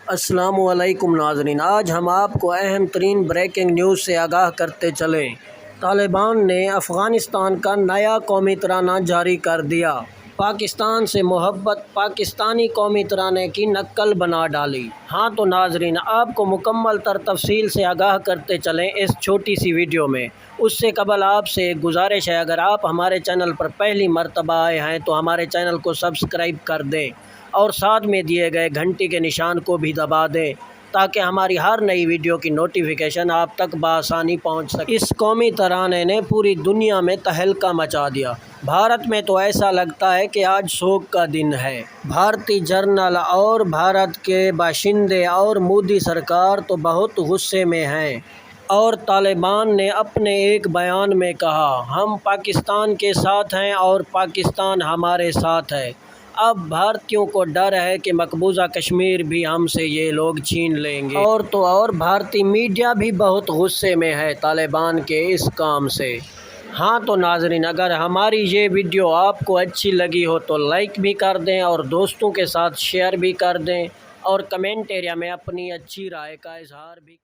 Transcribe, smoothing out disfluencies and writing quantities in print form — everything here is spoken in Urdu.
السلام علیکم ناظرین، آج ہم آپ کو اہم ترین بریکنگ نیوز سے آگاہ کرتے چلیں۔ طالبان نے افغانستان کا نیا قومی ترانہ جاری کر دیا۔ پاکستان سے محبت پاکستانی قومی ترانے کی نقل بنا ڈالی۔ ہاں تو ناظرین، آپ کو مکمل تفصیل سے آگاہ کرتے چلیں اس چھوٹی سی ویڈیو میں۔ اس سے قبل آپ سے ایک گزارش ہے، اگر آپ ہمارے چینل پر پہلی مرتبہ آئے ہیں تو ہمارے چینل کو سبسکرائب کر دیں اور ساتھ میں دیے گئے گھنٹی کے نشان کو بھی دبا دیں تاکہ ہماری ہر نئی ویڈیو کی نوٹیفیکیشن آپ تک بآسانی پہنچ سکے۔ اس قومی ترانے نے پوری دنیا میں تہلکہ مچا دیا۔ بھارت میں تو ایسا لگتا ہے کہ آج سوگ کا دن ہے۔ بھارتی جرنل اور بھارت کے باشندے اور مودی سرکار تو بہت غصے میں ہیں، اور طالبان نے اپنے ایک بیان میں کہا، ہم پاکستان کے ساتھ ہیں اور پاکستان ہمارے ساتھ ہے۔ اب بھارتیوں کو ڈر ہے کہ مقبوضہ کشمیر بھی ہم سے یہ لوگ چھین لیں گے۔ اور تو اور بھارتی میڈیا بھی بہت غصے میں ہے طالبان کے اس کام سے۔ ہاں تو ناظرین، اگر ہماری یہ ویڈیو آپ کو اچھی لگی ہو تو لائک بھی کر دیں اور دوستوں کے ساتھ شیئر بھی کر دیں، اور کمنٹ ایریا میں اپنی اچھی رائے کا اظہار بھی